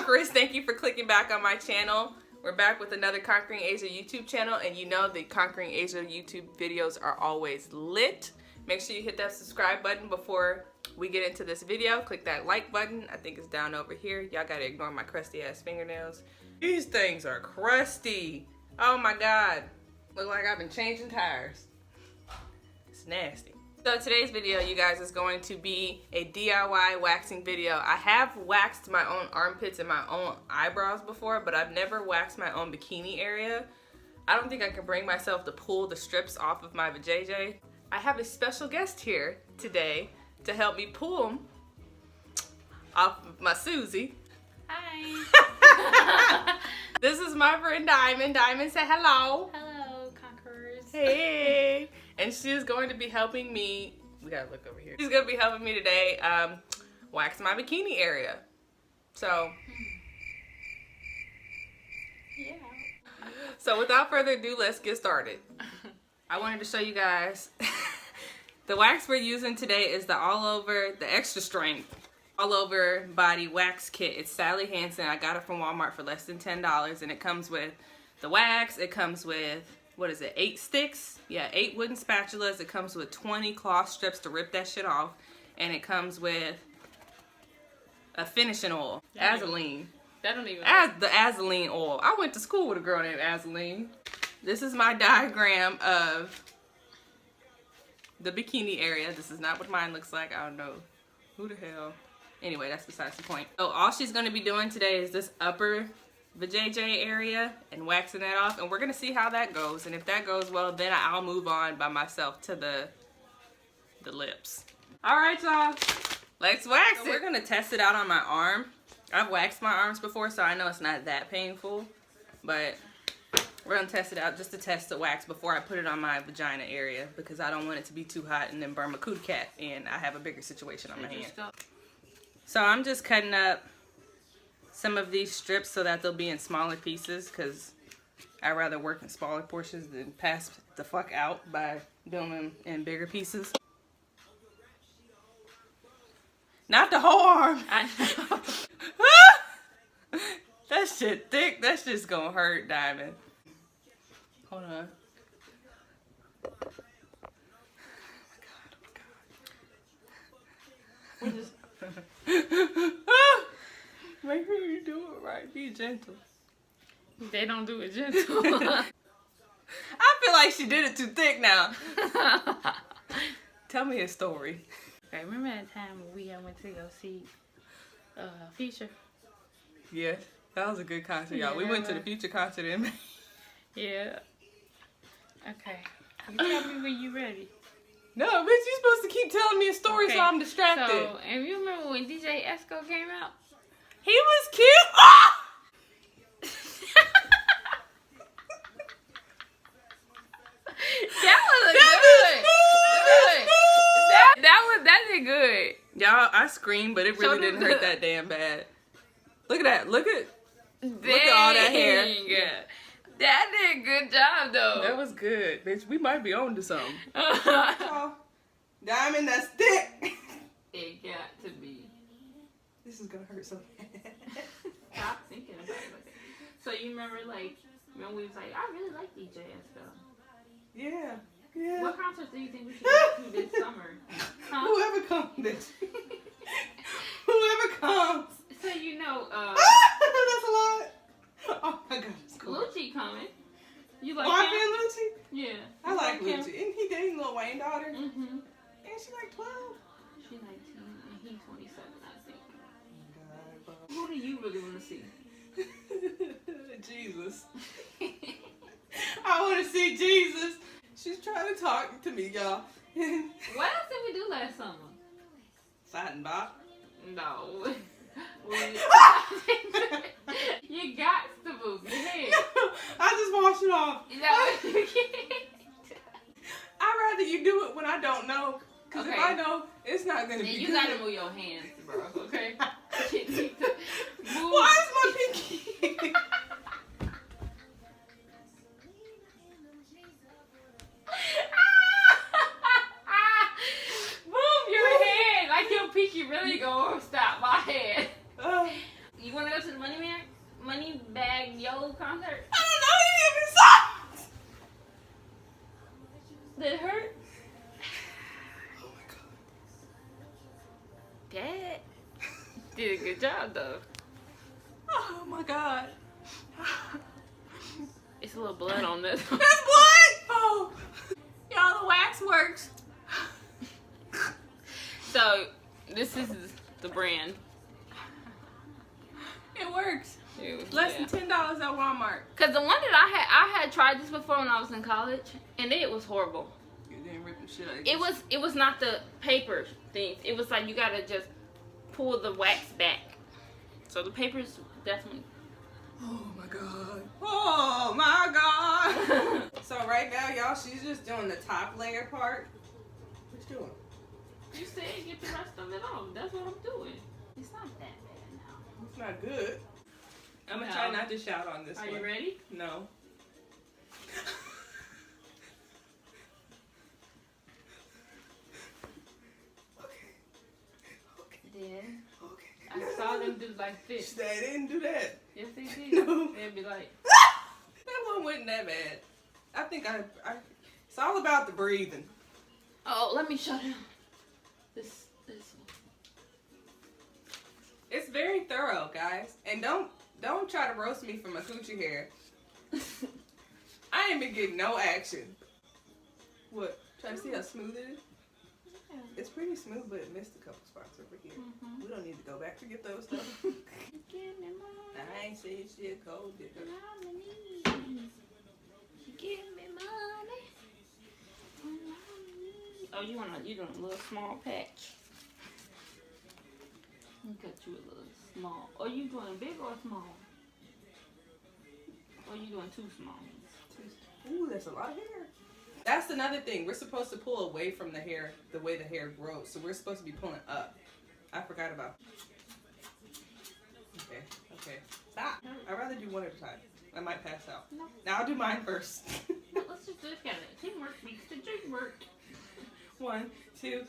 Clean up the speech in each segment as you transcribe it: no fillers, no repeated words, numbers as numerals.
Conquerors, thank you for clicking back on my channel. We're back with another Conquering Asia YouTube channel, and you know the Conquering Asia YouTube videos are always lit. Make sure you hit that subscribe button before we get into this video. Click that like button. I think it's down over here. Y'all gotta ignore my crusty ass fingernails. These things are crusty. Oh my God. Look like I've been changing tires. It's nasty. So today's video, you guys, is going to be a DIY waxing video. I have waxed my own armpits and my own eyebrows before, but I've never waxed my own bikini area. I don't think I can bring myself to pull the strips off of my vajayjay. I have a special guest here today to help me pull them off of my Susie. Hi. This is my friend Diamond. Diamond, say hello. Hello, Conquerors. Hey. And she's going to be helping me. We gotta look over here. She's gonna be helping me today wax my bikini area. So. Yeah. So without further ado, let's get started. I wanted to show you guys. The wax we're using today is the the extra strength all over body wax kit. It's Sally Hansen. I got it from Walmart for less than $10, and it comes with the wax. It comes with, what is it, 8 sticks? Yeah, 8 wooden spatulas. It comes with 20 cloth strips to rip that shit off, and it comes with a finishing oil, Azaline. That don't even. The Azaline oil. I went to school with a girl named Azaline. This is my diagram of the bikini area. This is not what mine looks like. I don't know who the hell. Anyway, that's besides the point. So all she's going to be doing today is this upper vajayjay area and waxing that off, and we're going to see how that goes. And if that goes well, then I'll move on by myself to the lips. All right, y'all. Let's wax it. We're going to test it out on my arm. I've waxed my arms before, so I know it's not that painful, but we're going to test it out just to test the wax before I put it on my vagina area, because I don't want it to be too hot and then burn my cootie cat, and I have a bigger situation on my hand. So I'm just cutting up some of these strips so that they'll be in smaller pieces, because I'd rather work in smaller portions than pass the fuck out by doing them in bigger pieces. Not the whole arm. I know. That shit thick. That shit's gonna hurt, Diamond. Hold on. Oh my God. Make sure you do it right. Be gentle. They don't do it gentle. I feel like she did it too thick now. Tell me a story. Okay, remember that time we went to go see Future? Yeah, that was a good concert, y'all. We went to the Future concert in May. Yeah. Okay. You tell me when you ready. No, bitch, you supposed to keep telling me a story, so I'm distracted. So, and you remember when DJ Esco came out? He was cute. Oh! That did good. Y'all, I screamed, but it really didn't hurt that damn bad. Look at that. Look at all that hair. That did a good job, though. That was good, bitch. We might be on to something. Oh, Diamond, that's thick. It got to be. This is gonna hurt so bad. Stop thinking about it. So you remember, like, when we was like, I really like DJ Esco. Yeah. Yeah. What concerts do you think we should go to this summer? Huh? Whoever comes, bitch. Whoever comes. So you know, that's a lot. Oh my God, it's cool. Lucci coming. You like I him? feel Lucci? Yeah. I like him? Lucci. Isn't he dating Lil Wayne's daughter? Mm-hmm. Ain't she like 12? She's 19 and he's 27, I think. Oh God, Who do you really want to see? Jesus. I want to see Jesus. She's trying to talk to me, y'all. What else did we do last summer? Satin Bop. No. You got to move your head. I just wash it off. Is that what you get? I'd rather you do it when I don't know. Because if I know, it's not going to be you good. got to move your hands, bro, okay? You need to move. Why is my pinky? Move your head. Like your pinky really gonna stop my head. You want to go to the money whole concert? I don't know any of his songs. Did it hurt? Oh my god. Dad did a good job though. Oh my god. It's a little blood on this. That's blood. Oh. Y'all, the wax works. So this is the brand. It works. It, Less than $10 at Walmart. Cause the one that I had tried this before when I was in college, and it was horrible. You didn't rip the shit out of It was not the paper things. It was like you gotta just pull the wax back. So the paper's definitely. Oh my god. Oh my god. So right now, y'all, she's just doing the top layer part. What you doing? You said get the rest of it off. That's what I'm doing. It's not that bad now. It's not good. I'm gonna try not to shout on this one. Are you ready? No. Then Okay. I saw them do like this. They didn't do that. Yes, they did. No. They'd be like, That one wasn't that bad. I think I it's all about the breathing. oh, let me show them. This one. It's very thorough, guys. And don't try to roast me for my coochie hair. I ain't been getting no action. What? Try to see how smooth it is? Yeah. It's pretty smooth, but it missed a couple spots over here. Mhm. We don't need to go back to get those stuff. Give me money. I ain't saying shit cold. Give me money. Oh, you doing a little small patch? You got you a little small. Are you doing big or small? Or you doing too small? Ooh, that's a lot of hair. That's another thing. We're supposed to pull away from the hair, the way the hair grows. So we're supposed to be pulling up. I forgot about. Okay. Stop. I'd rather do one at a time. I might pass out. No. Now I'll do mine first. No, let's just do it together. Teamwork makes the dream work. 1, 2.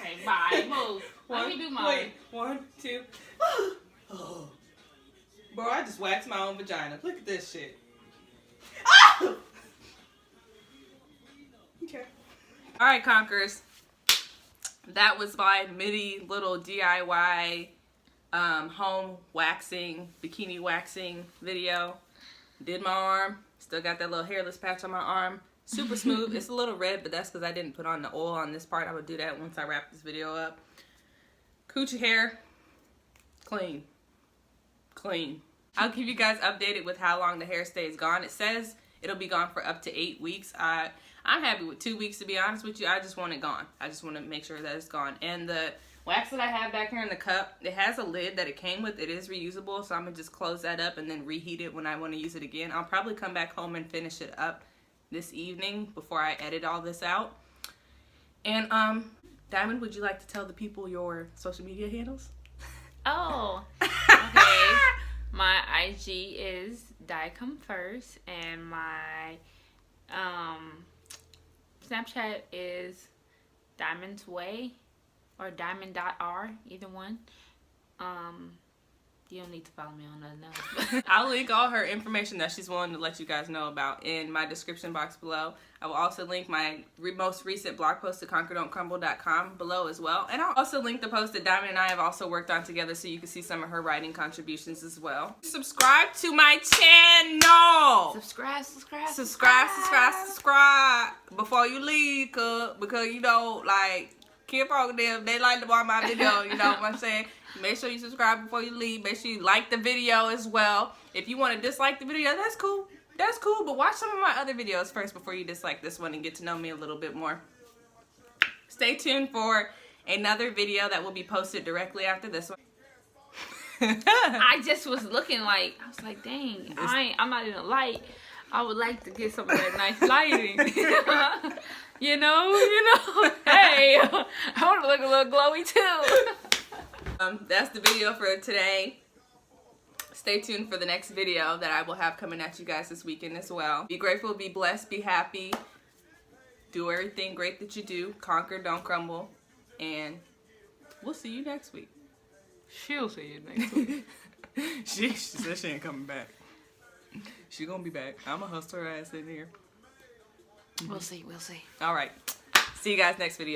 Okay, bye. Move. Let me do mine. Wait. 1, 2. Oh. Bro, I just waxed my own vagina. Look at this shit. Okay. All right, Conquerors. That was my mini little DIY home waxing, bikini waxing video. Did my arm. Still got that little hairless patch on my arm. Super smooth. It's a little red, but that's because I didn't put on the oil on this part. I would do that once I wrap this video up. Coochie hair. Clean. Clean. I'll keep you guys updated with how long the hair stays gone. It says it'll be gone for up to 8 weeks. I'm happy with 2 weeks, to be honest with you. I just want it gone. I just want to make sure that it's gone. And the wax that I have back here in the cup, it has a lid that it came with. It is reusable, so I'm going to just close that up and then reheat it when I want to use it again. I'll probably come back home and finish it up this evening before I edit all this out. And, Diamond, would you like to tell the people your social media handles? Oh, okay. My IG is DieComeFirst, and my Snapchat is Diamond's Way or Diamond.R, either one. You don't need to follow me on nothing else. I'll link all her information that she's willing to let you guys know about in my description box below. I will also link my most recent blog post to conquerdon'tcrumble.com below as well. And I'll also link the post that Diamond and I have also worked on together so you can see some of her writing contributions as well. Subscribe to my channel! Subscribe before you leave, because you know, like, Kid Folk them, they like to watch my video, you know what I'm saying? Make sure you subscribe before you leave. Make sure you like the video as well. If you want to dislike the video, that's cool. That's cool, but watch some of my other videos first before you dislike this one and get to know me a little bit more. Stay tuned for another video that will be posted directly after this one. I just was looking like, I was like, dang, I'm not in a light. I would like to get some of that nice lighting. you know, hey, I want to look a little glowy too. That's the video for today. Stay tuned for the next video that I will have coming at you guys this weekend as well. Be grateful, be blessed, be happy. Do everything great that you do. Conquer, don't crumble. And we'll see you next week. She'll see you next week. She said she ain't coming back. She gonna be back. I'ma hustle her ass in here. We'll see. We'll see. All right. See you guys next video.